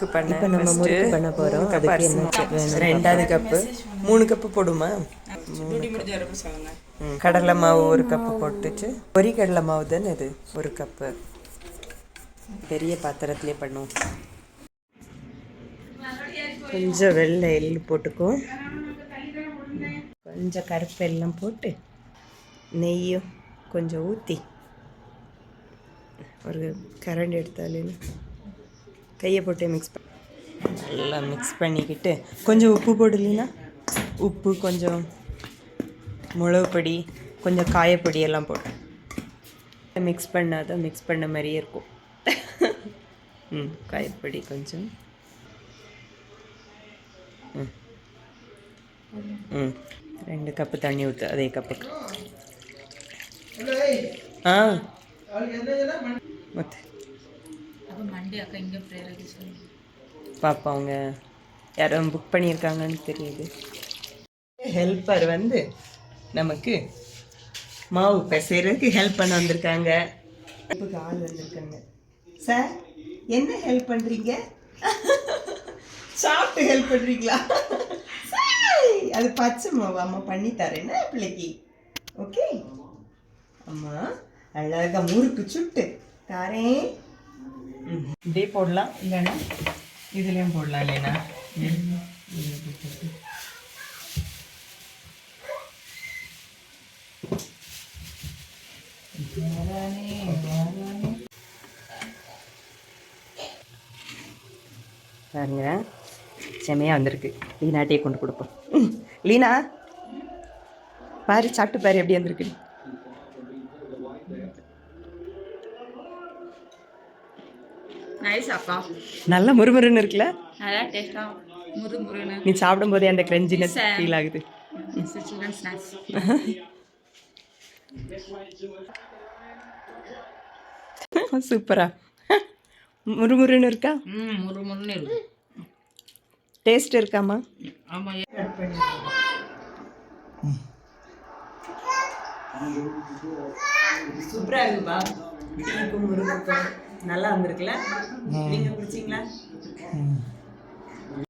இப்போ நம்ம முறுக்கு பண்ண போகிறோம். அதுக்கு என்ன வேணும்? 2வது கப்பு 3 கப்பு போடுமா? கடலை மாவு 1 கப்பு போட்டுச்சு. பொரி கடலை மாவு தானே இது 1 கப்பு. பெரிய பாத்திரத்துலேயே பண்ணுவோம். கொஞ்சம் வெள்ளை எள்ளு போட்டுக்குவோம். கொஞ்சம் கருப்பு எல்லாம் போட்டு நெய்யும் கொஞ்சம் ஊற்றி ஒரு கரண்டி எடுத்தாலே கையை போட்டு நல்லா மிக்ஸ் பண்ணிக்கிட்டு கொஞ்சம் உப்பு போடலீன்னா உப்பு, கொஞ்சம் மிளகு பொடி, கொஞ்சம் காயப்பொடி எல்லாம் போட்டு மிக்ஸ் பண்ணாதான் மிக்ஸ் பண்ண மாதிரியே இருக்கும். காயப்பொடி கொஞ்சம் 2 கப்பு தண்ணி ஊற்று அதே கப்புக்கு. பாப்பா அவங்க யாரும் புக் பண்ணியிருக்காங்கன்னு தெரியுது. ஹெல்ப்பர் வந்து நமக்கு மாவு பிசைறதுக்கு ஹெல்ப் பண்ண வந்திருக்காங்க. ஆள் வந்திருக்காங்க. சார் என்ன ஹெல்ப் பண்ணுறீங்க? சாப்பிட்டு ஹெல்ப் பண்ணுறீங்களா? அது பச்சை மாவு அம்மா பண்ணி தரேன்னா பிள்ளைக்கு. ஓகே அம்மா அழகா முறுக்கு சுட்டு தரேன். இப்படியே போடலாம், இல்லைன்னா இதுலேயும் போடலாம். இல்லைன்னா பாருங்க செமையாக வந்திருக்கு. லீனாட்டே கொண்டு கொடுப்போம். லீனா பாரு, சாப்பிட்டு பாரு எப்படி வந்திருக்கு. நல்லா முறுமுறுன்னு இருக்குல்ல? நீ சாப்பிடும் போதே அந்த கிரன்ச்சினஸ் ஃபீல் ஆகுது. சூப்பரா முறுமுறுன்னு இருக்கா? முறுமுறுன்னு இருக்கு. டேஸ்ட் இருக்காமா? சூப்பரா இருக்குப்பா. முறுக்கு நல்லா வந்திருக்குல்ல? நீங்க குடிச்சிங்களா?